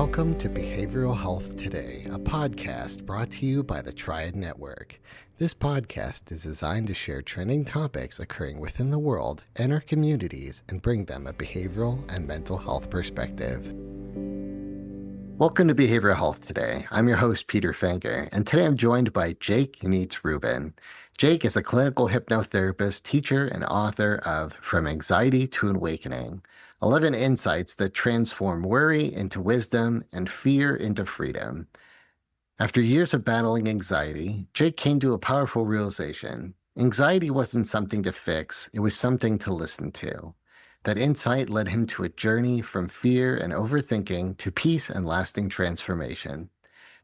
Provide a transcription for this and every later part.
Welcome to Behavioral Health Today, a podcast brought to you by the Triad Network. This podcast is designed to share trending topics occurring within the world and our communities and bring them a behavioral and mental health perspective. Welcome to Behavioral Health Today. I'm your host, Peter Fenger, and today I'm joined by Jake Yanitz Rubin. Jake is a clinical hypnotherapist, teacher, and author of From Anxiety to Awakening, 11 Insights that Transform Worry into Wisdom and Fear into Freedom. After years of battling anxiety, Jake came to a powerful realization. Anxiety wasn't something to fix, it was something to listen to. That insight led him to a journey from fear and overthinking to peace and lasting transformation.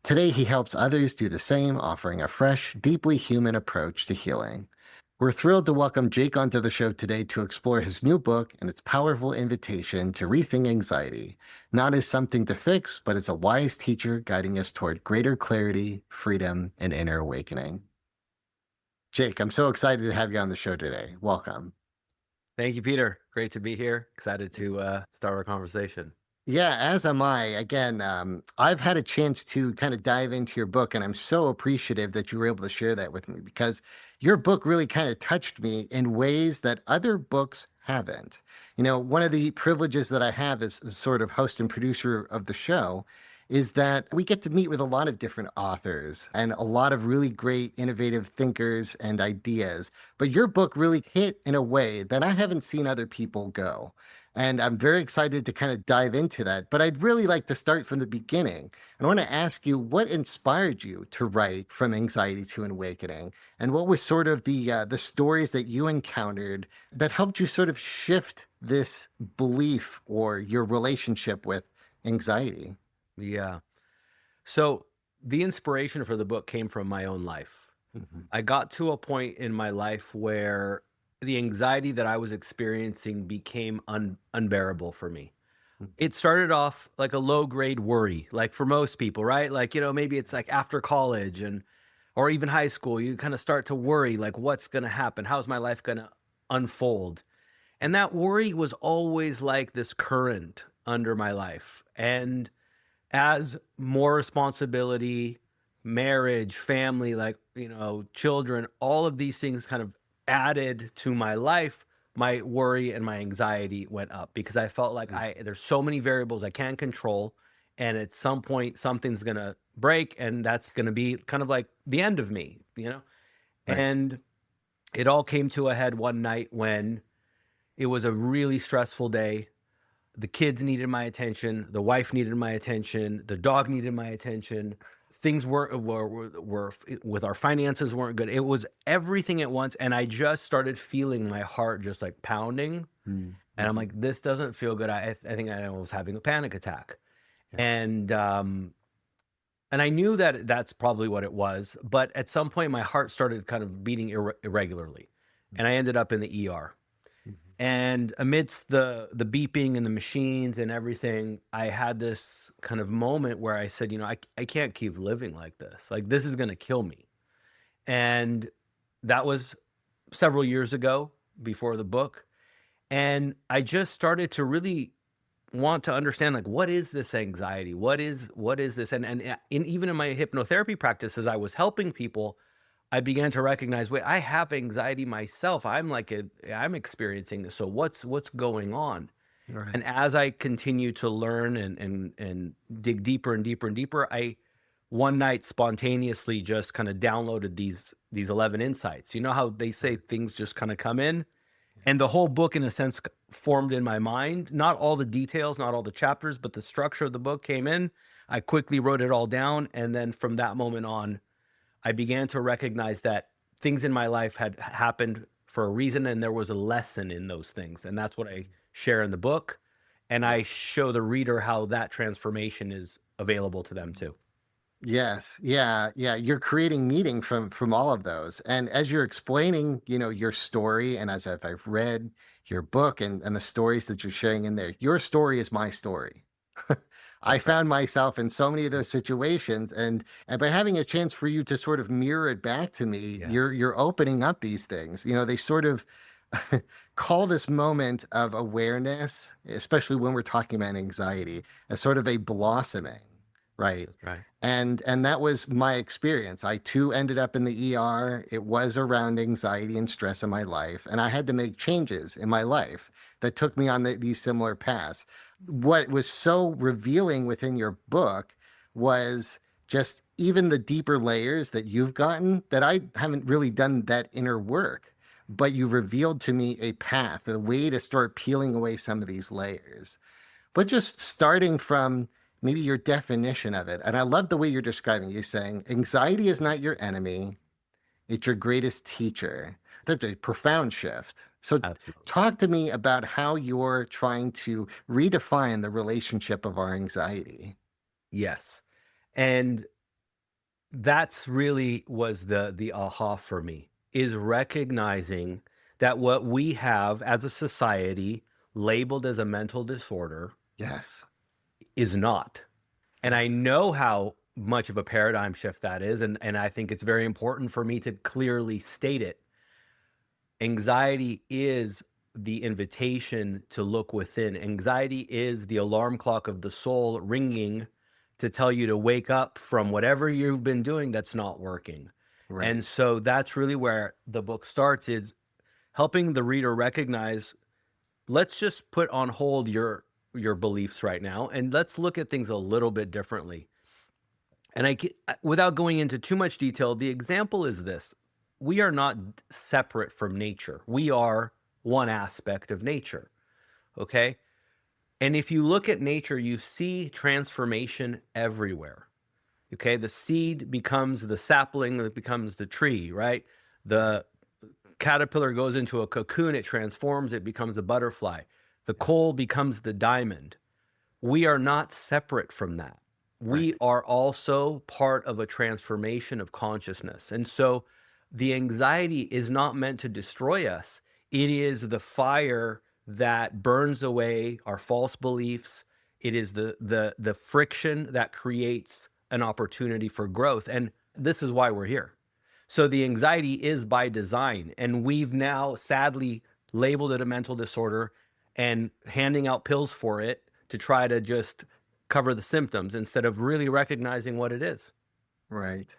Today, he helps others do the same, offering a fresh, deeply human approach to healing. We're thrilled to welcome Jake onto the show today to explore his new book and its powerful invitation to rethink anxiety, not as something to fix, but as a wise teacher guiding us toward greater clarity, freedom, and inner awakening. Jake, I'm so excited to have you on the show today. Welcome. Thank you, Peter. Great to be here. Excited to start our conversation. Yeah, as am I. Again, I've had a chance to kind of dive into your book, and I'm so appreciative that you were able to share that with me because your book really kind of touched me in ways that other books haven't. You know, one of the privileges that I have as sort of host and producer of the show is that we get to meet with a lot of different authors and a lot of really great innovative thinkers and ideas. But your book really hit in a way that I haven't seen other people go. And I'm very excited to kind of dive into that. But I'd really like to start from the beginning. And I want to ask you, what inspired you to write From Anxiety to Awakening? And what was sort of the stories that you encountered that helped you sort of shift this belief or your relationship with anxiety? Yeah. So the inspiration for the book came from my own life. I got to a point in my life where the anxiety that I was experiencing became unbearable for me. It started off like a low grade worry, like for most people, right? Like, maybe it's like after college or even high school, you kind of start to worry, like what's going to happen? How's my life going to unfold? And that worry was always like this current under my life. And as more responsibility, marriage, family, children, all of these things kind of added to my life, my worry and my anxiety went up because I felt like there's so many variables I can't control. And at some point, something's going to break and that's going to be kind of like the end of me, Right. And it all came to a head one night when it was a really stressful day. The kids needed my attention. The wife needed my attention. The dog needed my attention. Things were with our finances weren't good. It was everything at once. And I just started feeling my heart just like pounding. And I'm like, this doesn't feel good. I think I was having a panic attack. Yeah. And I knew that that's probably what it was. But at some point, my heart started kind of beating irregularly. And I ended up in the ER. And amidst the beeping and the machines and everything, I had this kind of moment where I said, I can't keep living like this. Like, this is going to kill me. And that was several years ago before the book. And I just started to really want to understand, like, what is this anxiety? What is this? And even in my hypnotherapy practice, as I was helping people, I began to recognize, wait, I have anxiety myself. I'm experiencing this. So what's going on? Right. And as I continue to learn and dig deeper and deeper and deeper, I one night spontaneously just kind of downloaded these 11 insights. You know how they say things just kind of come in? And the whole book, in a sense, formed in my mind. Not all the details, not all the chapters, but the structure of the book came in. I quickly wrote it all down. And then from that moment on, I began to recognize that things in my life had happened for a reason, and there was a lesson in those things. And that's what I share in the book. And I show the reader how that transformation is available to them too. Yes. Yeah. You're creating meaning from all of those. And as you're explaining, your story, and as I've read your book and the stories that you're sharing in there, your story is my story. I found myself in so many of those situations, and by having a chance for you to sort of mirror it back to me, you're opening up these things. They sort of call this moment of awareness, especially when we're talking about anxiety, as sort of a blossoming, right? That's right. And that was my experience. I too ended up in the ER. It was around anxiety and stress in my life, and I had to make changes in my life that took me on these similar paths. What was so revealing within your book was just even the deeper layers that you've gotten that I haven't really done that inner work, but you revealed to me a path, a way to start peeling away some of these layers. But just starting from maybe your definition of it. And I love the way you're describing it. You're saying anxiety is not your enemy, it's your greatest teacher. That's a profound shift. So, Absolutely. talk to me about how you're trying to redefine the relationship of our anxiety. Yes. And that's really was the aha for me, is recognizing that what we have as a society labeled as a mental disorder Yes. is not. And I Yes. know how much of a paradigm shift that is, and I think it's very important for me to clearly state it. Anxiety is the invitation to look within. Anxiety is the alarm clock of the soul ringing to tell you to wake up from whatever you've been doing that's not working. Right. And so that's really where the book starts, is helping the reader recognize, let's just put on hold your beliefs right now and let's look at things a little bit differently. And without going into too much detail, the example is this: we are not separate from nature. We are one aspect of nature. Okay. And if you look at nature, you see transformation everywhere. Okay. The seed becomes the sapling, that becomes the tree, right? The caterpillar goes into a cocoon, it transforms, it becomes a butterfly. The Yeah. coal becomes the diamond. We are not separate from that. We Right. are also part of a transformation of consciousness. And so the anxiety is not meant to destroy us. It is the fire that burns away our false beliefs. It is the friction that creates an opportunity for growth. And this is why we're here. So the anxiety is by design. And we've now sadly labeled it a mental disorder and handing out pills for it to try to just cover the symptoms instead of really recognizing what it is. Right.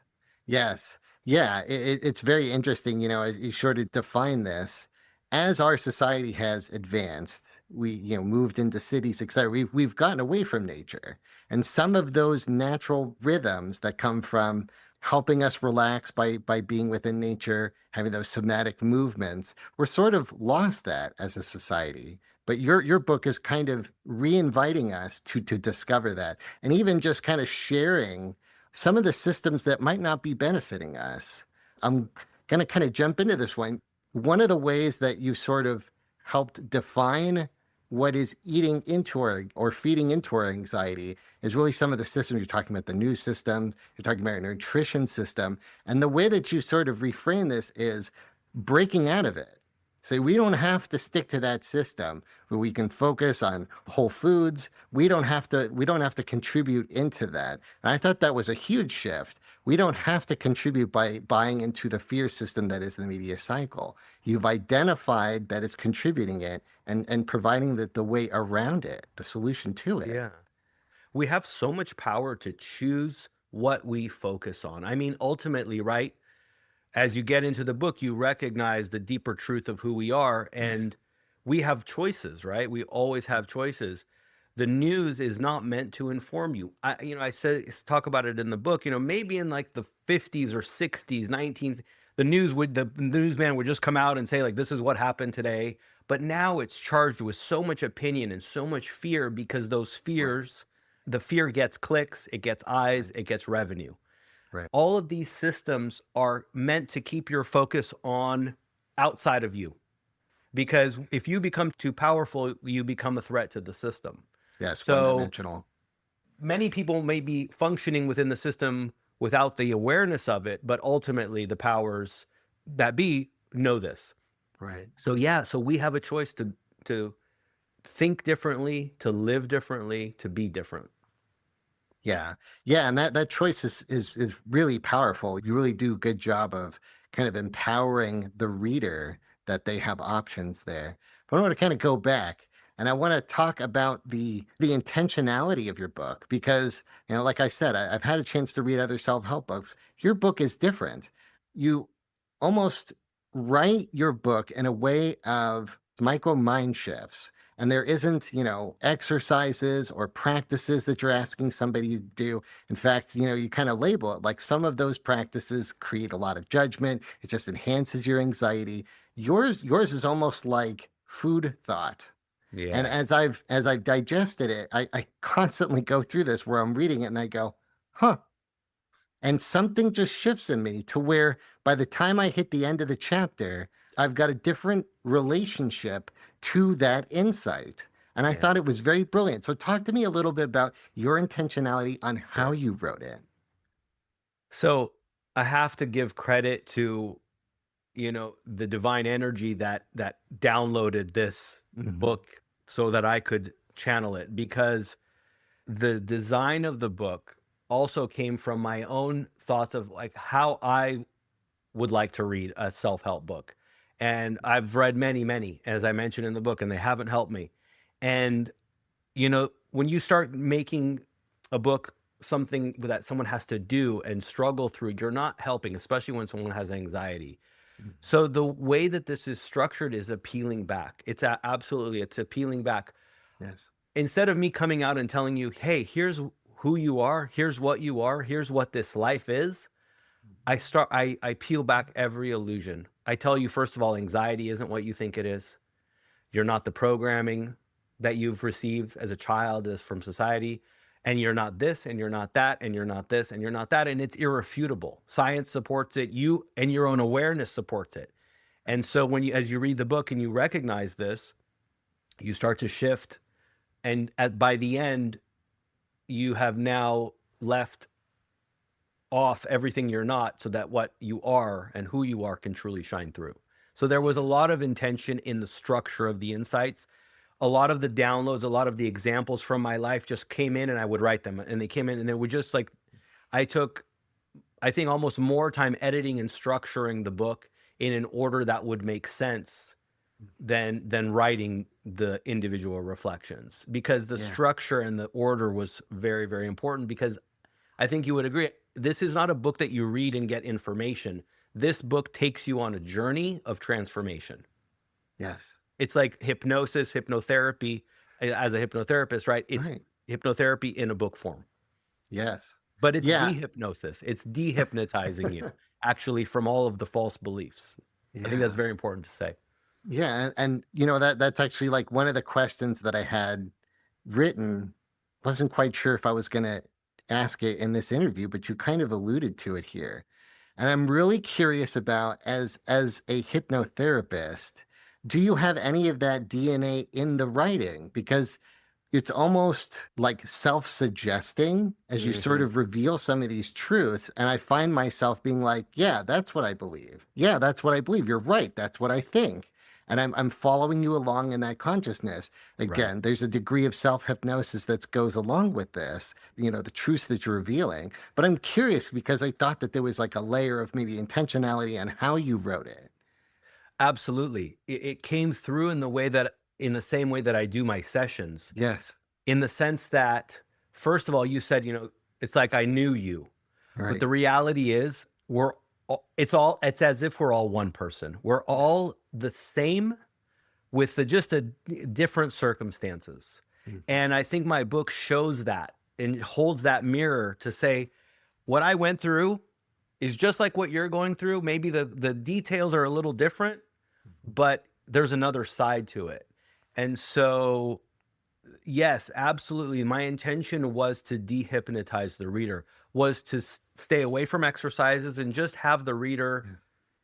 Yes. Yeah. It's very interesting, as you sort of define this. As our society has advanced, we, moved into cities, etc. We've gotten away from nature. And some of those natural rhythms that come from helping us relax by being within nature, having those somatic movements, we're sort of lost that as a society. But your book is kind of re-inviting us to discover that, and even just kind of sharing some of the systems that might not be benefiting us. I'm going to kind of jump into this one. One of the ways that you sort of helped define what is eating into our or feeding into our anxiety is really some of the systems. You're talking about the news system, you're talking about your nutrition system. And the way that you sort of reframe this is breaking out of it. So we don't have to stick to that system, where we can focus on whole foods. We don't have to contribute into that. And I thought that was a huge shift. We don't have to contribute by buying into the fear system that is the media cycle. You've identified that it's contributing it, and providing the way around it, the solution to it. Yeah. We have so much power to choose what we focus on. I mean, ultimately, right? As you get into the book, you recognize the deeper truth of who we are, Yes. and we have choices, right? We always have choices. The news is not meant to inform you. I said talk about it in the book. Maybe in like the 50s or 60s, 19, the newsman would just come out and say like, this is what happened today. But now it's charged with so much opinion and so much fear, because those Right. fears, the fear gets clicks, it gets eyes, Right. it gets revenue. Right. All of these systems are meant to keep your focus on outside of you, because if you become too powerful, you become a threat to the system. Yes. One So dimensional. many people may be functioning within the system without the awareness of it, but ultimately the powers that be know this. Right. So yeah, so we have a choice to think differently, to live differently, to be different. Yeah. Yeah, and that choice is really powerful. You really do a good job of kind of empowering the reader that they have options there. But I want to kind of go back and I want to talk about the intentionality of your book because, like I said, I've had a chance to read other self-help books. Your book is different. You almost write your book in a way of micro mind shifts. And there isn't, exercises or practices that you're asking somebody to do. In fact, you kind of label it like some of those practices create a lot of judgment. It just enhances your anxiety. Yours is almost like food thought. And Yeah. as I've digested it, I constantly go through this where I'm reading it and I go, huh. And something just shifts in me to where by the time I hit the end of the chapter, I've got a different relationship to that insight. And I Yeah. thought it was very brilliant. So talk to me a little bit about your intentionality on how Sure. you wrote it. So I have to give credit to, the divine energy that downloaded this Mhm. book so that I could channel it, because the design of the book also came from my own thoughts of like how I would like to read a self-help book. And I've read many, many, as I mentioned in the book, and they haven't helped me. And when you start making a book something that someone has to do and struggle through, you're not helping, especially when someone has anxiety. Mhm. So the way that this is structured is appealing back. Absolutely, it's appealing back. Yes. Instead of me coming out and telling you, "Hey, here's who you are, here's what this life is." I peel back every illusion. I tell you, first of all, anxiety isn't what you think it is. You're not the programming that you've received as a child, as from society, and you're not this, and you're not that, and you're not this, and you're not that, and it's irrefutable. Science supports it, you and your own awareness supports it. And so as you read the book and you recognize this, you start to shift, and by the end, you have now left off everything you're not, so that what you are and who you are can truly shine through. So there was a lot of intention in the structure of the insights. A lot of the downloads, a lot of the examples from my life just came in and I would write them, and they came in and they were just like, I took, I think, almost more time editing and structuring the book in an order that would make sense than writing the individual reflections, because the Yeah. structure and the order was very, very important. Because I think you would agree, this is not a book that you read and get information. This book takes you on a journey of transformation. Yes. It's like hypnosis, hypnotherapy. As a hypnotherapist, right? It's Right. hypnotherapy in a book form, Yes. but it's Yeah. dehypnosis. It's dehypnotizing you actually from all of the false beliefs. I think that's Yeah. very important to say. Yeah, and that's actually like one of the questions that I had written. Wasn't quite sure if I was going to ask it in this interview, but you kind of alluded to it here. And I'm really curious about as a hypnotherapist, do you have any of that DNA in the writing? Because it's almost like self-suggesting as you sort Hmm. of reveal some of these truths. And I find myself being like, yeah, that's what I believe. Yeah, that's what I believe. You're right. That's what I think. And I'm following you along in that consciousness. Right. Again, there's a degree of self-hypnosis that goes along with this, the truths that you're revealing. But I'm curious because I thought that there was like a layer of maybe intentionality on how you wrote it. Absolutely. It came through in the same way that I do my sessions, Yes. in the sense that, first of all, you said, it's like I knew you. But Right. the reality is, it's as if we're all one person. We're all the same with just different circumstances. Mhm. And I think my book shows that and holds that mirror to say, what I went through is just like what you're going through. Maybe the details are a little different, but there's another side to it. And so, yes, absolutely. My intention was to dehypnotize the reader, was to stay away from exercises and just have the reader Yes.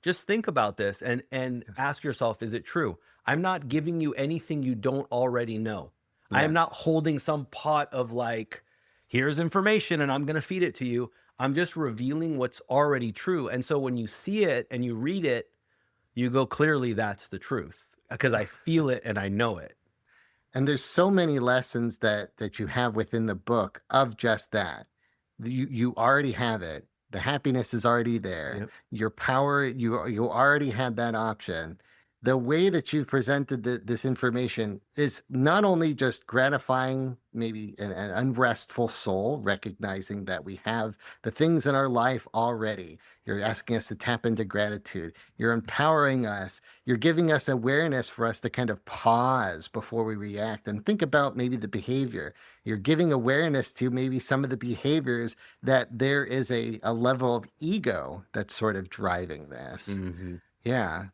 just think about this and Yes. ask yourself, is it true? I'm not giving you anything you don't already know. I am not Yes. holding some pot of like, here's information and I'm going to feed it to you. I'm just revealing what's already true. And so when you see it and you read it, you go, clearly that's the truth, because I feel it and I know it. And there's so many lessons that you have within the book of just that. You already have it. The happiness is already there. Yep. Your power, you already had that option. the way that you've presented this information is not only just gratifying maybe an unrestful soul, recognizing that we have the things in our life already. You're asking us to tap into gratitude. You're empowering us. You're giving us awareness for us to kind of pause before we react and think about maybe the behavior. You're giving awareness to maybe some of the behaviors that there is a level of ego that's sort of driving this. Hmm. Yeah.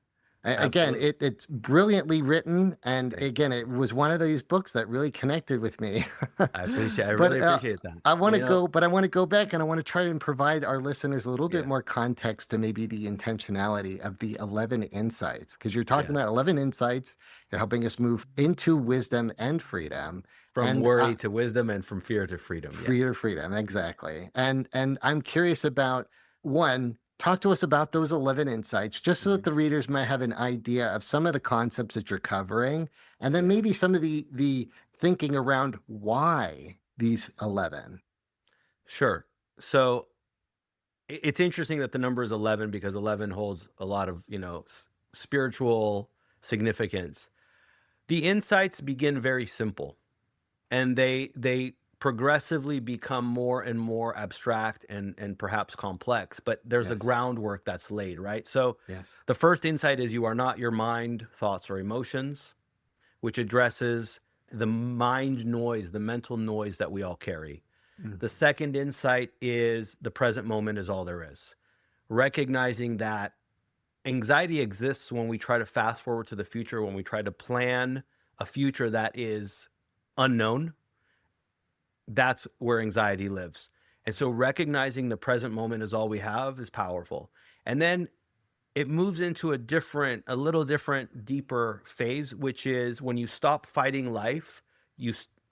Again, Absolutely. it's brilliantly written, and Thank you. again, it was one of these books that really connected with me. I But really appreciate that. I want to You know, go, but I want to go back and I want to try and provide our listeners a little bit yeah, more context to maybe the intentionality of the 11 insights, because you're talking yeah. about 11 insights. You're helping us move into wisdom and freedom, From and worry to wisdom and from fear to freedom. Yes. freedom, exactly. And I'm curious about one, talk to us about those 11 insights, just so that Mhm. the readers might have an idea of some of the concepts that you're covering, and then Yeah. maybe some of the thinking around why these 11. Sure. So it's interesting that the number is 11 because 11 holds a lot of, spiritual significance. The insights begin very simple, and they progressively become more and more abstract and perhaps complex, but there's a Yes. groundwork that's laid, right? So Yes. the first insight is you are not your mind, thoughts, or emotions, which addresses the mind noise, the mental noise that we all carry. The Mhm. second insight is the present moment is all there is. Recognizing that anxiety exists when we try to fast forward to the future, when we try to plan a future that is unknown. That's where anxiety lives. And so recognizing the present moment is all we have is powerful. And then it moves into a little different, deeper phase, which is when you stop fighting life,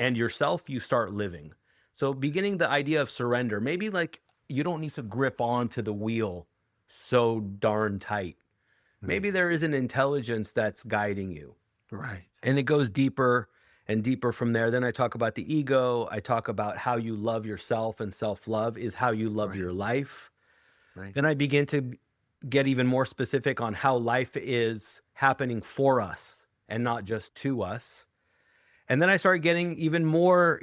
and yourself, you start living. So beginning the idea of surrender, maybe like you don't need to grip onto the wheel so darn tight. Maybe Mhm. there is an intelligence that's guiding you. Right. And it goes deeper and deeper from there. Then I talk about the ego. I talk about how you love yourself, and self love is how you love Right. your life. Right. Then I begin to get even more specific on how life is happening for us and not just to us. And then I started getting even more,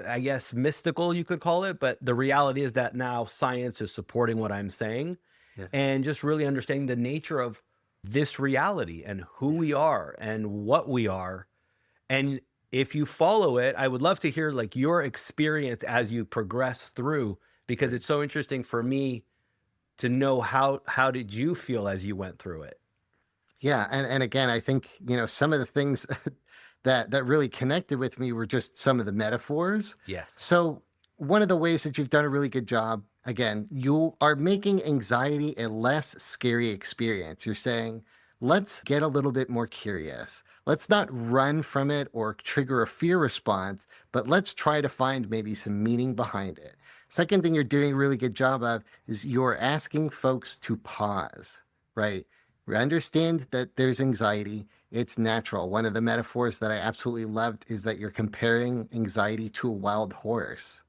I guess mystical, you could call it. But the reality is that now science is supporting what I'm saying, Yes. and just really understanding the nature of this reality and who we Yes. are and what we are. And if you follow it, I would love to hear like your experience as you progress through, because Great. it's so interesting for me to know how did you feel as you went through it? Yeah, and again, I think, some of the things that really connected with me were just some of the metaphors. Yes. So, one of the ways that you've done a really good job, again, you are making anxiety a less scary experience. You're saying, let's get a little bit more curious. Let's not run from it or trigger a fear response, but let's try to find maybe some meaning behind it. Second thing you're doing a really good job of is you're asking folks to pause, right? We understand that there's anxiety. It's natural. One of the metaphors that I absolutely loved is that you're comparing anxiety to a wild horse,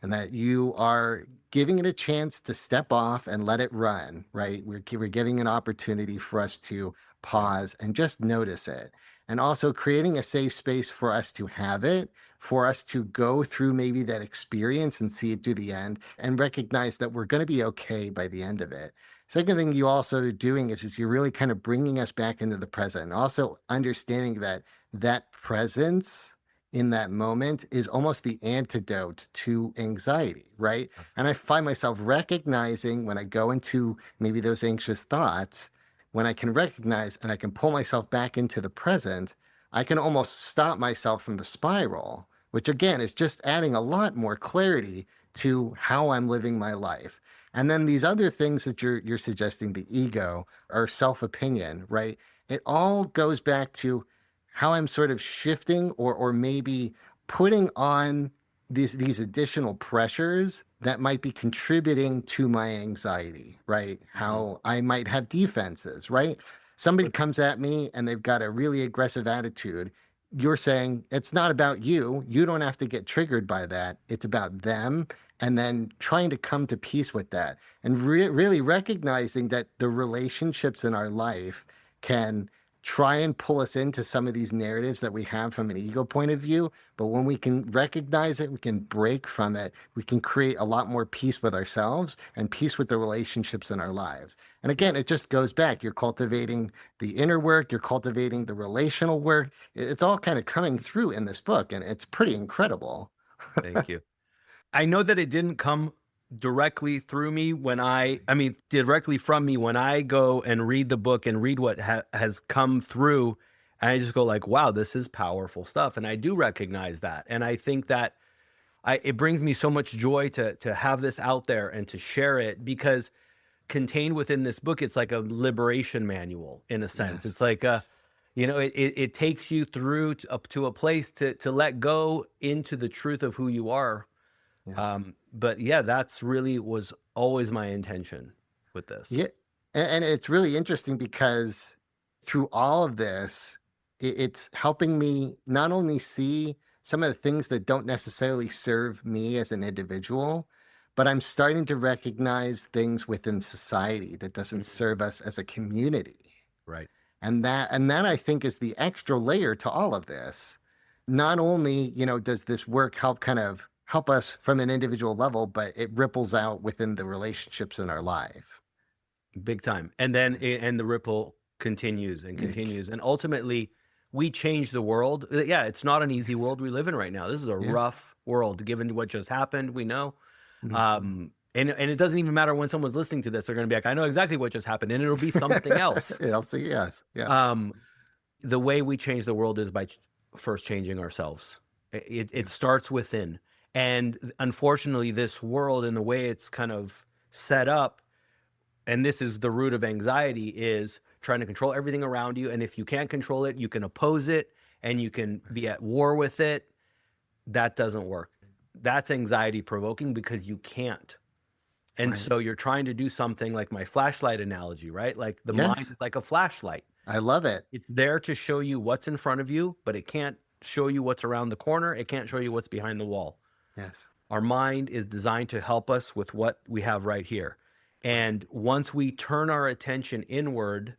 and that you are giving it a chance to step off and let it run, right? We're giving an opportunity for us to Yeah. pause and just notice it. And also creating a safe space for us to have it, for us to go through maybe that experience and see it to the end and recognize that we're going to be okay by the end of it. Second thing you also are doing is you're really kind of bringing us back into the present and also understanding that that presence in that moment is almost the antidote to anxiety, right? And I find myself recognizing when I go into maybe those anxious thoughts, when I can recognize and I can pull myself back into the present, I can almost stop myself from the spiral, which again is just adding a lot more clarity to how I'm living my life. And then these other things that you're suggesting, the ego or self-opinion, right? It all goes back to how I'm sort of shifting or maybe putting on these additional pressures that might be contributing to my anxiety, right? Mhm. How I might have defenses, right? Somebody But comes at me and they've got a really aggressive attitude. You're saying it's not about you. You don't have to get triggered by that. It's about them. and then trying to come to peace with that, and really recognizing that the relationships in our life can try and pull us into some of these narratives that we have from an ego point of view. But when we can recognize it, we can break from it, we can create a lot more peace with ourselves and peace with the relationships in our lives. And again, it just goes back. You're cultivating the inner work, you're cultivating the relational work. It's all kind of coming through in this book, and it's pretty incredible. Thank you. I know that it didn't come directly through me directly from me when I go and read the book and read what has come through. And I just go like, wow, this is powerful stuff. And I do recognize that. And I think that it brings me so much joy to have this out there and to share it, because contained within this book, it's like a liberation manual in a sense. Yes. It's like it takes you through up to a place to let go into the truth of who you are. Yes. But yeah, that's really was always my intention with this. Yeah. And it's really interesting because through all of this, it's helping me not only see some of the things that don't necessarily serve me as an individual, but I'm starting to recognize things within society that doesn't serve us as a community. Right. And that I think is the extra layer to all of this. Not only, does this work help us from an individual level, but it ripples out within the relationships in our life. Big time. And then and the ripple continues and continues. And ultimately, we change the world. Yeah, it's not an easy world we live in right now. This is a rough world, given what just happened, we know. And it doesn't even matter when someone's listening to this, they're going to be like, I know exactly what just happened, and it'll be something else. Yes. Yeah. The way we change the world is by first changing ourselves. It starts within. And unfortunately, this world and the way it's kind of set up, and this is the root of anxiety, is trying to control everything around you. And if you can't control it, you can oppose it and you can be at war with it. That doesn't work. That's anxiety provoking because you can't. And so you're trying to do something like my flashlight analogy, right? Like the mind is like a flashlight. I love it. It's there to show you what's in front of you, but it can't show you what's around the corner. It can't show you what's behind the wall. Yes. Our mind is designed to help us with what we have right here. And once we turn our attention inward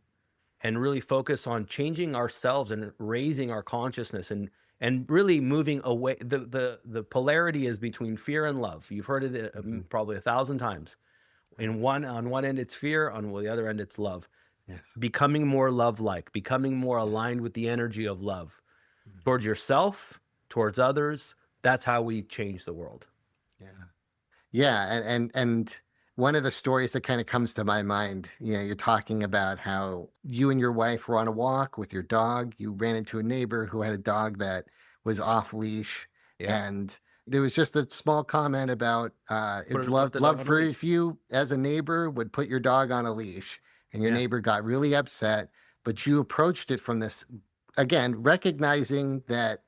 and really focus on changing ourselves and raising our consciousness and really moving away, the polarity is between fear and love. You've heard it probably 1,000 times. On one end it's fear, on the other end it's love. Yes. Becoming more love-like, becoming more aligned with the energy of love towards yourself, towards others. That's how we change the world. Yeah. And one of the stories that kind of comes to my mind, you're talking about how you and your wife were on a walk with your dog. You ran into a neighbor who had a dog that was off leash. Yeah. And there was just a small comment about love for if you as a neighbor would put your dog on a leash, and your neighbor got really upset, but you approached it from this, again, recognizing that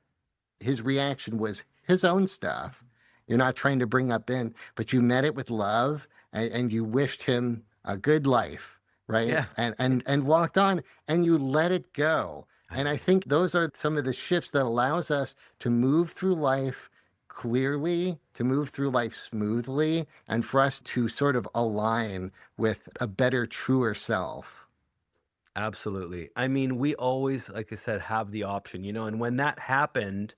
his reaction was his own stuff. You're not trying to bring up in, but you met it with love, and you wished him a good life, right? Yeah. And walked on, and you let it go. And I think those are some of the shifts that allows us to move through life clearly, to move through life smoothly, and for us to sort of align with a better, truer self. Absolutely. I mean, we always, like I said, have the option, and when that happened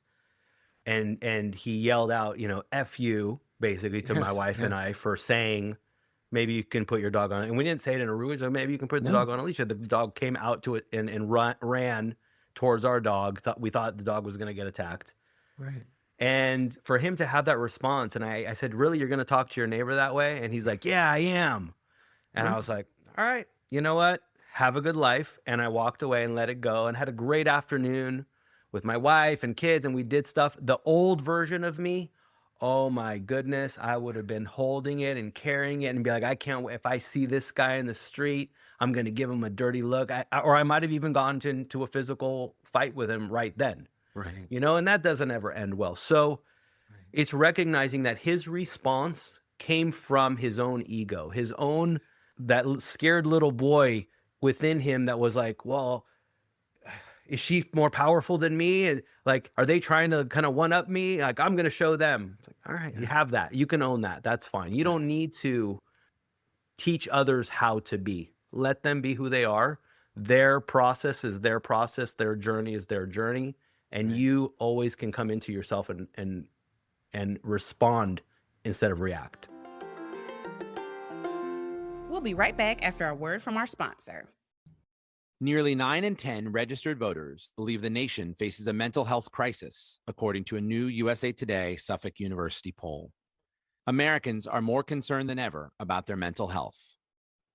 and he yelled out, F you, basically, to my wife and I for saying, maybe you can put your dog on it. And we didn't say it in a rude way, maybe you can put the dog on a leash. The dog came out to it and ran towards our dog. We thought the dog was going to get attacked. Right. And for him to have that response, and I said, really, you're going to talk to your neighbor that way? And he's like, yeah, I am. And I was like, all right, you know what? Have a good life. And I walked away and let it go and had a great afternoon with my wife and kids. And we did stuff. The old version of me, oh my goodness, I would have been holding it and carrying it and be like, I can't wait. If I see this guy in the street, I'm going to give him a dirty look. Or I might have even gone into a physical fight with him right then. Right. And that doesn't ever end well. So it's recognizing that his response came from his own ego, his own, that scared little boy within him that was like, well, is she more powerful than me? And like, are they trying to kind of one up me? Like, I'm going to show them. It's like, all right, you Yes. have that. You can own that. That's fine. You Yes. don't need to teach others how to be. Let them be who they are. Their process is their process. Their journey is their journey. And Right. you always can come into yourself and respond instead of react. We'll be right back after a word from our sponsor. Nearly 9 in 10 registered voters believe the nation faces a mental health crisis, according to a new USA Today Suffolk University poll. Americans are more concerned than ever about their mental health.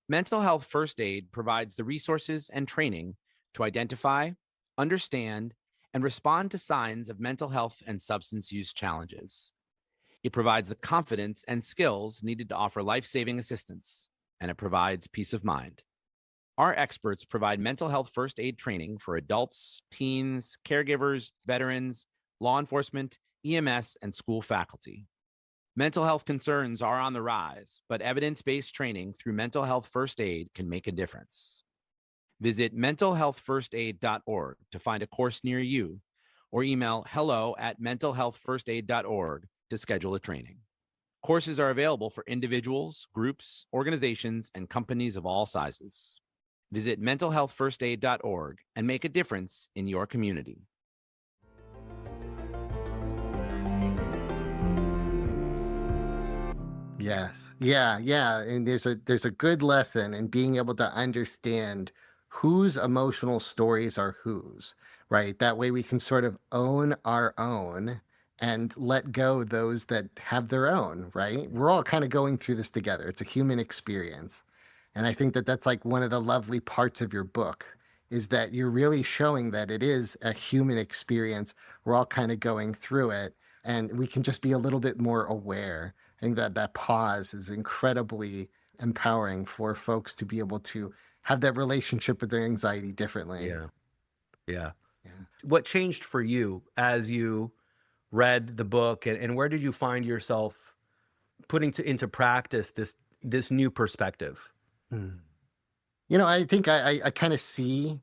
Mental health first aid provides the resources and training to identify, understand, and respond to signs of mental health and substance use challenges. It provides the confidence and skills needed to offer life-saving assistance, and it provides peace of mind. Our experts provide mental health first aid training for adults, teens, caregivers, veterans, law enforcement, EMS, and school faculty. Mental health concerns are on the rise, but evidence-based training through mental health first aid can make a difference. Visit mentalhealthfirstaid.org to find a course near you, or email hello@mentalhealthfirstaid.org to schedule a training. Courses are available for individuals, groups, organizations, and companies of all sizes. Visit mentalhealthfirstaid.org and make a difference in your community. Yes. Yeah, yeah. And there's a good lesson in being able to understand whose emotional stories are whose, right? That way we can sort of own our own and let go those that have their own, right? We're all kind of going through this together. It's a human experience. And I think that that's like one of the lovely parts of your book is that you're really showing that it is a human experience. We're all kind of going through it and we can just be a little bit more aware. I think that that pause is incredibly empowering for folks to be able to have that relationship with their anxiety differently. Yeah. Yeah. Yeah. What changed for you as you read the book, and where did you find yourself putting into practice this new perspective? Hmm. You know, I think I kind of see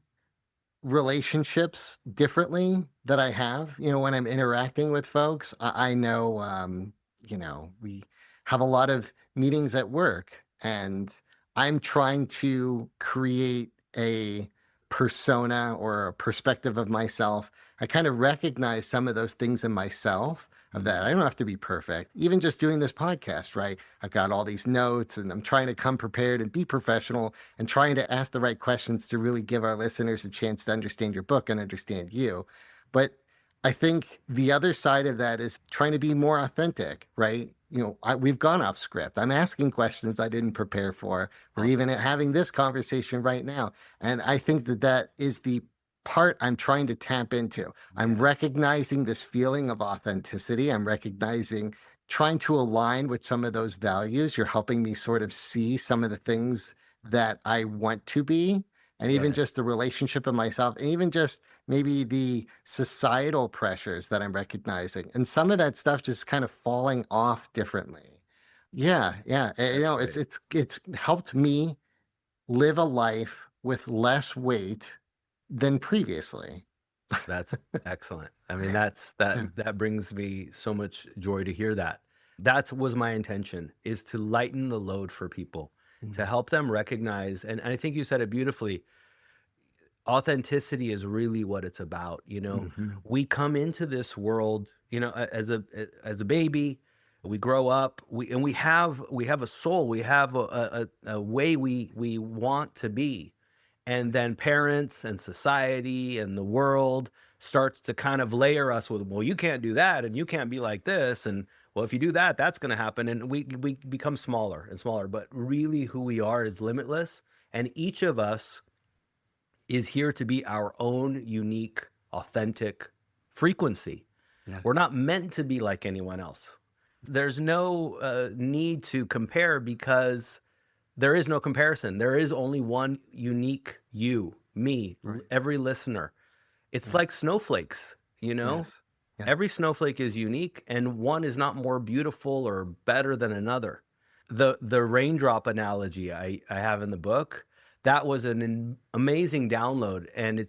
relationships differently that I have. You know, when I'm interacting with folks, I know, you know, we have a lot of meetings at work, and I'm trying to create a persona or a perspective of myself. I kind of recognize some of those things in myself of that. I don't have to be perfect. Even just doing this podcast, right? I've got all these notes and I'm trying to come prepared and be professional and trying to ask the right questions to really give our listeners a chance to understand your book and understand you. But I think the other side of that is trying to be more authentic, right? You know, we've gone off script. I'm asking questions I didn't prepare for. We're Awesome. even having this conversation right now. And I think that that is the part I'm trying to tap into. I'm recognizing this feeling of authenticity. I'm recognizing trying to align with some of those values. You're helping me sort of see some of the things that I want to be, and even Yeah. just the relationship of myself, and even just maybe the societal pressures that I'm recognizing. And some of that stuff just kind of falling off differently. Yeah, yeah. You That's know, great. it's helped me live a life with less weight than previously. That's excellent. I mean, Yeah. that brings me so much joy to hear that. That was my intention, is to lighten the load for people, to Mhm. help them recognize, and I think you said it beautifully. Authenticity is really what it's about. Mhm. We come into this world, as a baby, we grow up, we have a soul, we have a way we want to be. And then parents and society and the world starts to kind of layer us with, well, you can't do that and you can't be like this, and well, if you do that, that's going to happen, and we become smaller and smaller. But really, who we are is limitless, and each of us is here to be our own unique, authentic frequency. Yes. We're not meant to be like anyone else. There's no need to compare, because there is no comparison. There is only one unique you, me, Right. every listener. It's Yeah. like snowflakes, you know? Yes. Yeah. Every snowflake is unique, and one is not more beautiful or better than another. The raindrop analogy I have in the book, that was an amazing download, and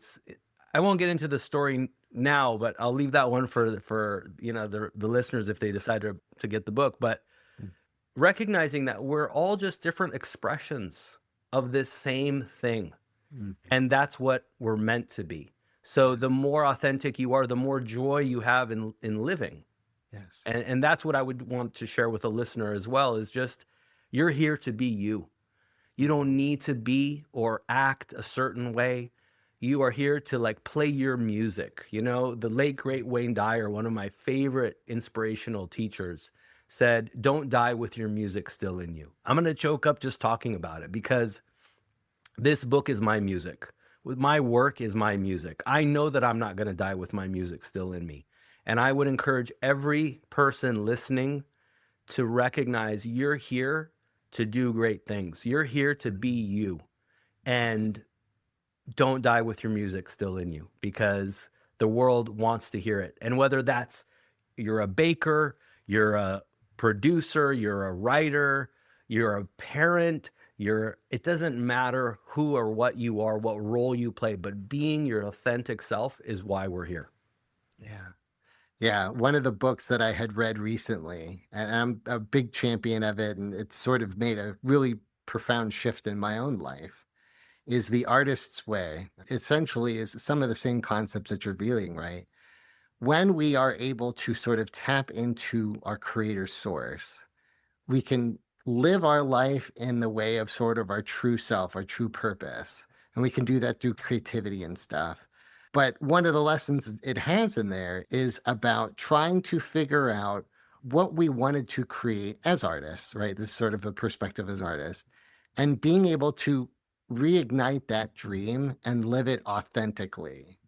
I won't get into the story now, but I'll leave that one for the listeners if they decide to get the book. But recognizing that we're all just different expressions of this same thing. And that's what we're meant to be. So the more authentic you are, the more joy you have in living. Yes. And that's what I would want to share with a listener as well, is just, you're here to be you. You don't need to be or act a certain way. You are here to like play your music. You know, the late great Wayne Dyer, one of my favorite inspirational teachers, said, don't die with your music still in you. I'm going to choke up just talking about it, because this book is my music. My work is my music. I know that I'm not going to die with my music still in me. And I would encourage every person listening to recognize you're here to do great things. You're here to be you. And don't die with your music still in you, because the world wants to hear it. And whether that's you're a baker, you're a producer, you're a writer, you're a parent, it doesn't matter who or what you are, what role you play, but being your authentic self is why we're here. Yeah. Yeah. One of the books that I had read recently, and I'm a big champion of it, and it's sort of made a really profound shift in my own life, is The Artist's Way. Essentially is some of the same concepts that you're revealing, right? When we are able to sort of tap into our creator source, we can live our life in the way of sort of our true self, our true purpose. And we can do that through creativity and stuff. But one of the lessons it has in there is about trying to figure out what we wanted to create as artists, right? This sort of a perspective as artists, and being able to reignite that dream and live it authentically.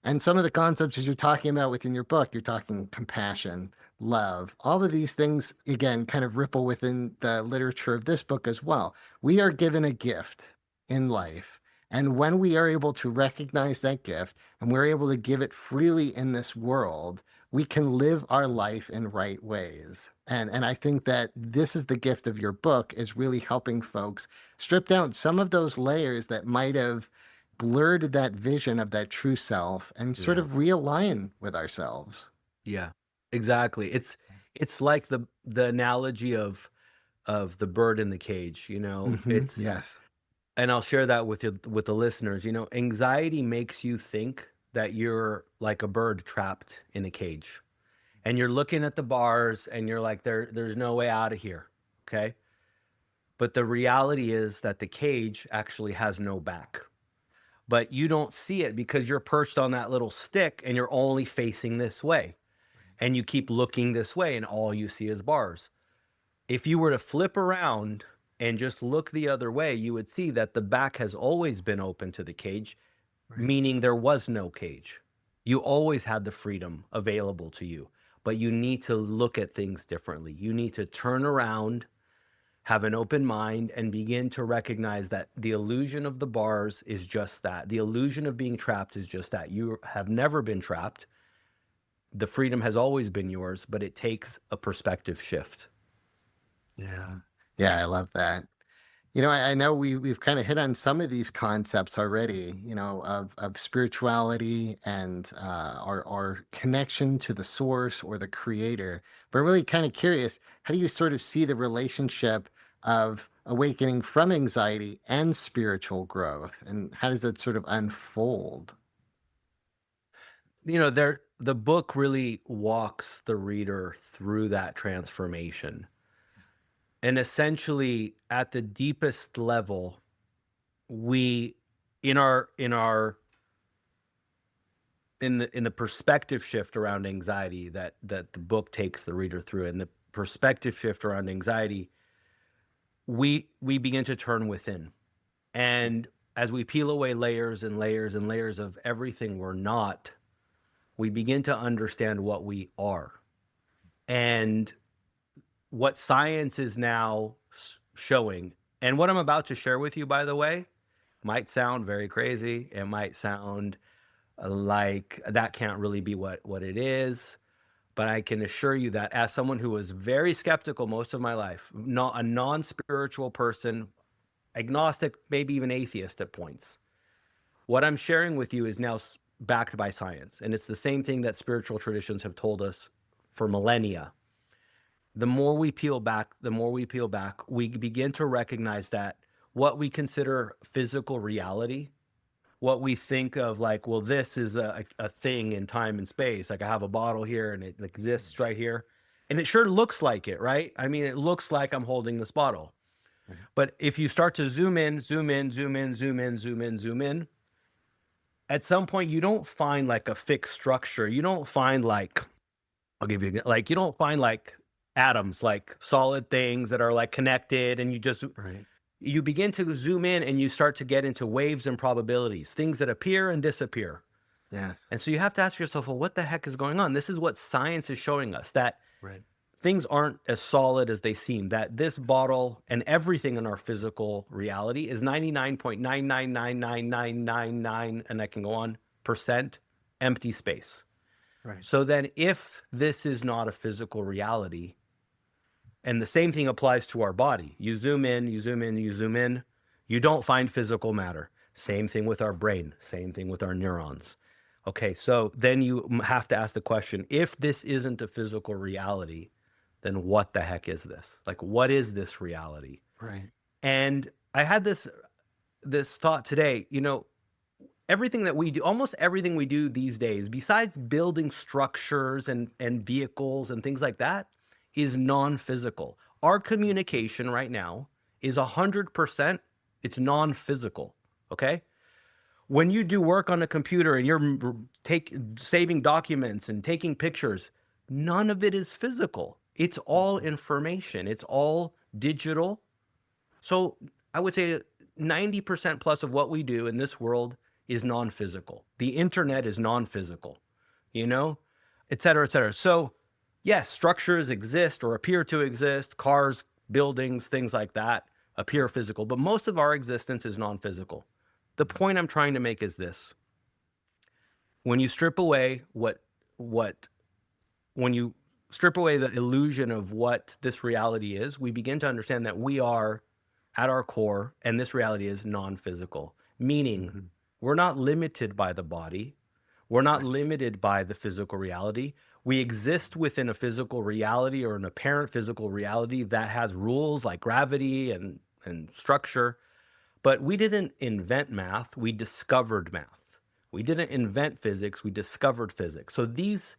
And some of the concepts that you're talking about within your book, you're talking compassion, love, all of these things, again, kind of ripple within the literature of this book as well. We are given a gift in life. And when we are able to recognize that gift and we're able to give it freely in this world, we can live our life in right ways. And I think that this is the gift of your book, is really helping folks strip down some of those layers that might have blurred that vision of that true self and sort of realign with ourselves. Yeah, exactly. It's like the analogy of the bird in the cage, you know. It's Yes. And I'll share that with the listeners. You know, anxiety makes you think that you're like a bird trapped in a cage. And you're looking at the bars and you're like, there's no way out of here. Okay. But the reality is that the cage actually has no back. But you don't see it because you're perched on that little stick and you're only facing this way. And you keep looking this way and all you see is bars. If you were to flip around and just look the other way, you would see that the back has always been open to the cage, meaning there was no cage. You always had the freedom available to you, but you need to look at things differently. You need to turn around, have an open mind, and begin to recognize that the illusion of the bars is just that. The illusion of being trapped is just that. You have never been trapped. The freedom has always been yours, but it takes a perspective shift. Yeah. Yeah, I love that. You know, I know we've kind of hit on some of these concepts already, you know, of spirituality and our connection to the source or the creator. But I'm really kind of curious, how do you sort of see the relationship of awakening from anxiety and spiritual growth? And how does that sort of unfold? You know, the book really walks the reader through that transformation. And essentially, at the deepest level, we in the perspective shift around anxiety that the book takes the reader through, and the perspective shift around anxiety, we begin to turn within. And as we peel away layers and layers and layers of everything we're not, we begin to understand what we are. And what science is now showing, and what I'm about to share with you, by the way, might sound very crazy. It might sound like that can't really be what it is. But I can assure you that as someone who was very skeptical most of my life, not a non-spiritual person, agnostic, maybe even atheist at points, what I'm sharing with you is now backed by science. And it's the same thing that spiritual traditions have told us for millennia. The more we peel back, we begin to recognize that what we consider physical reality, what we think of like, well, this is a thing in time and space. Like I have a bottle here and it exists right here. And it sure looks like it, right? I mean, it looks like I'm holding this bottle. Right. But if you start to zoom in, zoom in, zoom in, zoom in, zoom in, zoom in, at some point you don't find like a fixed structure. You don't find like, I'll give you like, you don't find like atoms, like solid things that are like connected, and you just Right. you begin to zoom in and you start to get into waves and probabilities, things that appear and disappear. Yes. And so you have to ask yourself, well, what the heck is going on? This is what science is showing us, that Right. things aren't as solid as they seem, that this bottle and everything in our physical reality is 99.9999999, and I can go on, percent empty space. Right. So then if this is not a physical reality, and the same thing applies to our body, you zoom in, you zoom in, you zoom in, you don't find physical matter. Same thing with our brain, same thing with our neurons. Okay, so then you have to ask the question, if this isn't a physical reality, then what the heck is this? Like, what is this reality? Right. And I had this thought today, everything that we do, almost everything we do these days, besides building structures and vehicles and things like that, is non-physical. Our communication right now is 100%, it's non-physical, okay? When you do work on a computer and you're saving documents and taking pictures, none of it is physical. It's all information. It's all digital. So I would say 90% plus of what we do in this world is non-physical. The internet is non-physical, et cetera, et cetera. So yes, structures exist or appear to exist. Cars, buildings, things like that appear physical, but most of our existence is non-physical. The point I'm trying to make is this. When you strip away when you strip away the illusion of what this reality is, we begin to understand that we are at our core, and this reality is non-physical, meaning we're not limited by the body. We're not limited by the physical reality. We exist within a physical reality or an apparent physical reality that has rules like gravity and structure. But we didn't invent math, we discovered math. We didn't invent physics, we discovered physics. So these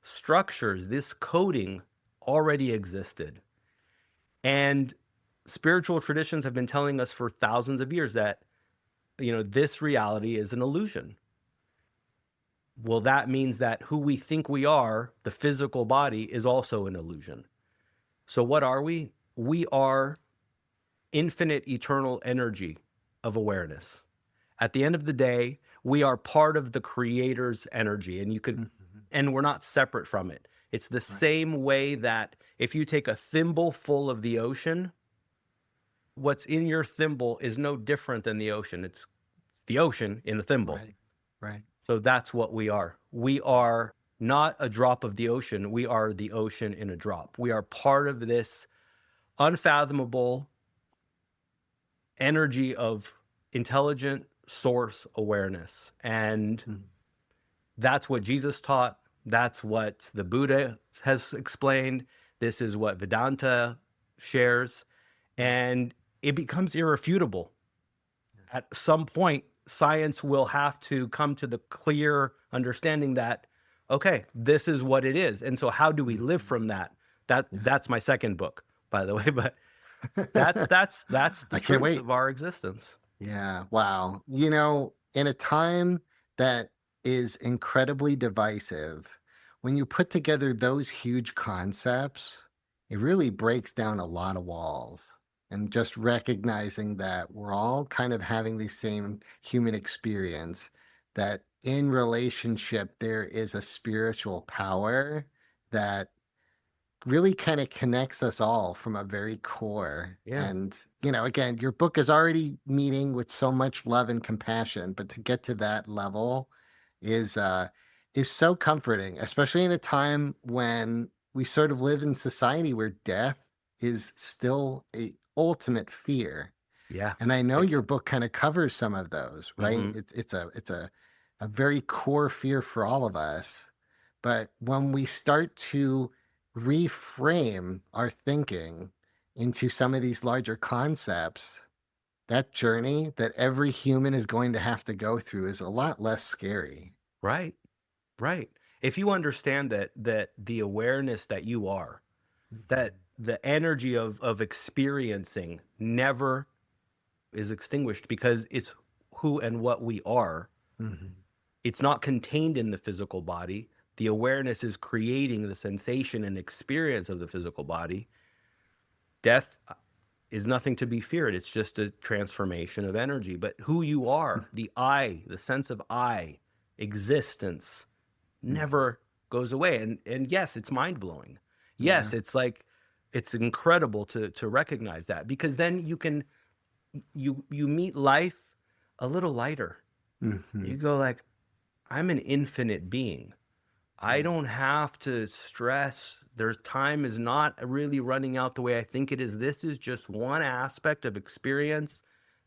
structures, this coding already existed. And spiritual traditions have been telling us for thousands of years that, this reality is an illusion. Well, that means that who we think we are, the physical body, is also an illusion. So what are we? We are infinite, eternal energy of awareness. At the end of the day, we are part of the Creator's energy, and and we're not separate from it. It's the same way that if you take a thimble full of the ocean, what's in your thimble is no different than the ocean. It's the ocean in the thimble. Right. So that's what we are. We are not a drop of the ocean. We are the ocean in a drop. We are part of this unfathomable energy of intelligent source awareness. And that's what Jesus taught. That's what the Buddha has explained. This is what Vedanta shares. And it becomes irrefutable. At some point, science will have to come to the clear understanding that, okay, this is what it is. And so how do we live from that? That's my second book, by the way, but that's the truth of our existence. Yeah. Wow. In a time that is incredibly divisive, when you put together those huge concepts, it really breaks down a lot of walls. And just recognizing that we're all kind of having the same human experience, that in relationship, there is a spiritual power that really kind of connects us all from a very core. Yeah. And, again, your book is already meeting with so much love and compassion, but to get to that level is so comforting, especially in a time when we sort of live in society where death is still a ultimate fear. Yeah. And I know your book kind of covers some of those, right? Mhm. It's a a very core fear for all of us. But when we start to reframe our thinking into some of these larger concepts, that journey that every human is going to have to go through is a lot less scary. Right. Right. If you understand that the awareness that you are, that the energy of experiencing never is extinguished because it's who and what we are. Mhm. It's not contained in the physical body. The awareness is creating the sensation and experience of the physical body. Death is nothing to be feared. It's just a transformation of energy. But who you are, the I, the sense of I, existence, never goes away. And yes, it's mind blowing. Yes, Yeah. it's like it's incredible to recognize that, because then you meet life a little lighter. Mhm. You go like, I'm an infinite being. I don't have to stress. There's time is not really running out the way I think it is. This is just one aspect of experience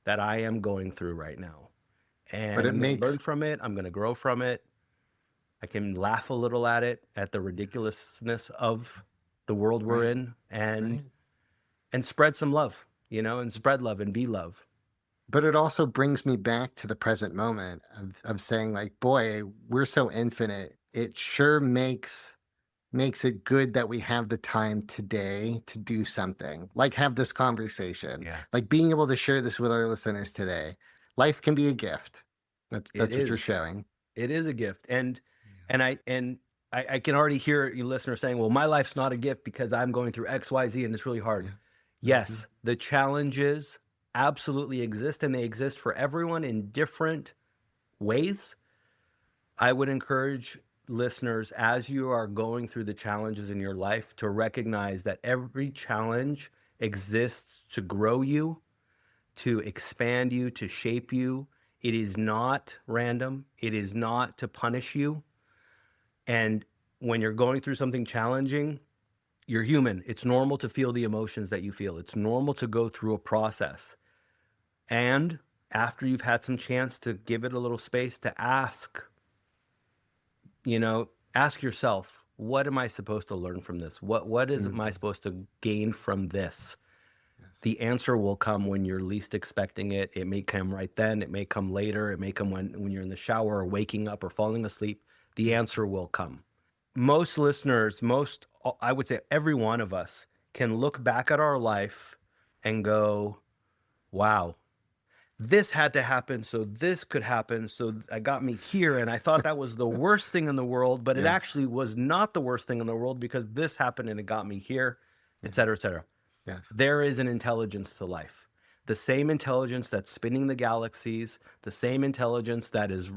that I am going through right now. But And it I'm going to learn makes from it. I'm going to grow from it. I can laugh a little at it, at the ridiculousness of the world we're right, in, right. and spread some love, and spread love and be love. But it also brings me back to the present moment of saying like, boy, we're so infinite. It sure makes it good that we have the time today to do something, like have this conversation, Yeah. like being able to share this with our listeners today. Life can be a gift. It That's what you're is. showing. It is a gift. And I can already hear you listeners saying, well, my life's not a gift because I'm going through XYZ and it's really hard. Yeah. Yes, the challenges absolutely exist, and they exist for everyone in different ways. I would encourage listeners, as you are going through the challenges in your life, to recognize that every challenge exists to grow you, to expand you, to shape you. It is not random. It is not to punish you. And when you're going through something challenging, you're human. It's normal to feel the emotions that you feel. It's normal to go through a process. And after you've had some chance to give it a little space, to ask yourself, what am I supposed to learn from this? What is am I supposed to gain from this? The answer will come when you're least expecting it. It may come right then. It may come later. It may come when you're in the shower or waking up or falling asleep. The answer will come. Most listeners, I would say every one of us can look back at our life and go, wow, this had to happen so this could happen. So I got me here. And I thought that was the worst thing in the world, but it Yes. actually was not the worst thing in the world because this happened and it got me here, et cetera, et cetera. Yes. There is an intelligence to life. The same intelligence that's spinning the galaxies, the same intelligence that is,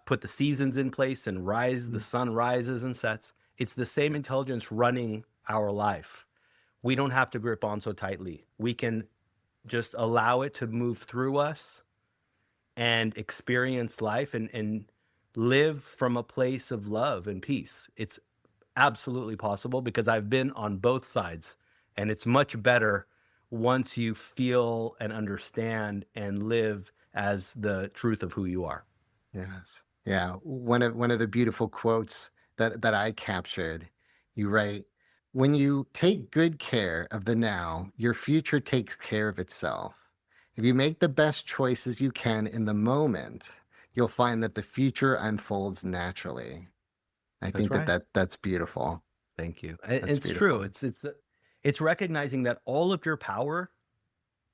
put the seasons in place and the sun rises and sets. It's the same intelligence running our life. We don't have to grip on so tightly. We can just allow it to move through us and experience life and live from a place of love and peace. It's absolutely possible because I've been on both sides, and it's much better once you feel and understand and live as the truth of who you are. Yes. Yeah. One of the beautiful quotes that I captured, you write, when you take good care of the now, your future takes care of itself. If you make the best choices you can in the moment, you'll find that the future unfolds naturally. I That's think right. that's beautiful. Thank you. That's It's true. beautiful. It's recognizing that all of your power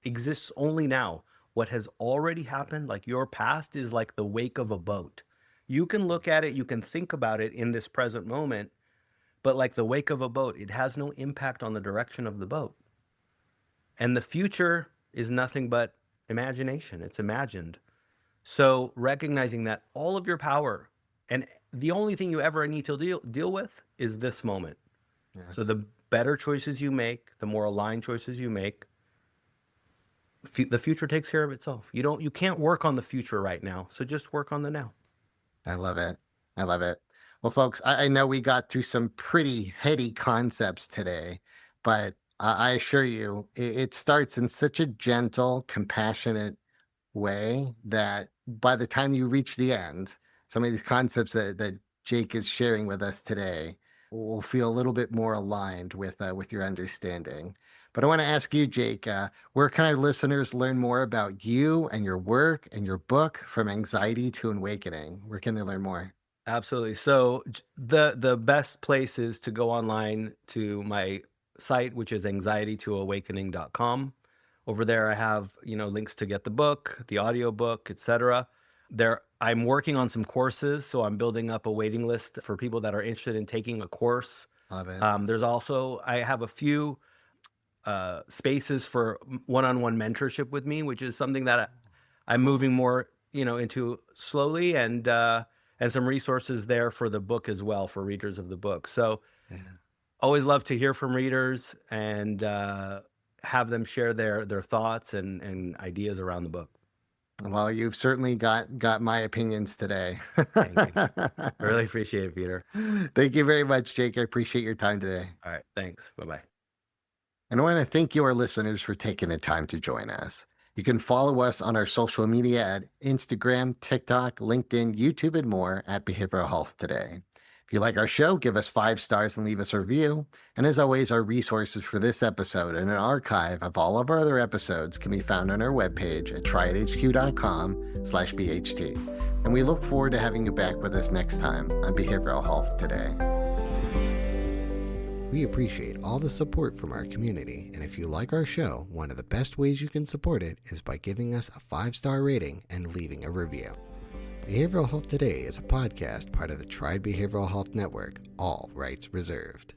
exists only now. What has already happened, like your past, is like the wake of a boat. You can look at it, you can think about it in this present moment, but like the wake of a boat, it has no impact on the direction of the boat. And the future is nothing but imagination. It's imagined. So recognizing that all of your power and the only thing you ever need to deal with is this moment. Yes. So the better choices you make, the more aligned choices you make, the future takes care of itself. You can't work on the future right now. So just work on the now. I love it. I love it. Well, folks, I know we got through some pretty heady concepts today, but I assure you, it starts in such a gentle, compassionate way that by the time you reach the end, some of these concepts that Jake is sharing with us today will feel a little bit more aligned with your understanding. But I want to ask you, Jake, where can our listeners learn more about you and your work and your book, From Anxiety to Awakening? Where can they learn more? Absolutely. So the best place is to go online to my site, which is anxietytoawakening.com. Over there, I have, links to get the book, the audio book, etc. There, I'm working on some courses, so I'm building up a waiting list for people that are interested in taking a course. Love it. There's also, I have a few spaces for one-on-one mentorship with me, which is something that I'm moving more, into slowly, and some resources there for the book as well for readers of the book. So always love to hear from readers and have them share their thoughts and ideas around the book. Well, you've certainly got my opinions today. Thank you. I really appreciate it, Peter. Thank you very much, Jake. I appreciate your time today. All right. Thanks. Bye-bye. And I want to thank you, our listeners, for taking the time to join us. You can follow us on our social media at Instagram, TikTok, LinkedIn, YouTube, and more at Behavioral Health Today. If you like our show, give us 5 stars and leave us a review. And as always, our resources for this episode and an archive of all of our other episodes can be found on our webpage at triadhq.com/BHT. And we look forward to having you back with us next time on Behavioral Health Today. We appreciate all the support from our community, and if you like our show, one of the best ways you can support it is by giving us a 5-star rating and leaving a review. Behavioral Health Today is a podcast part of the Triad Behavioral Health Network, all rights reserved.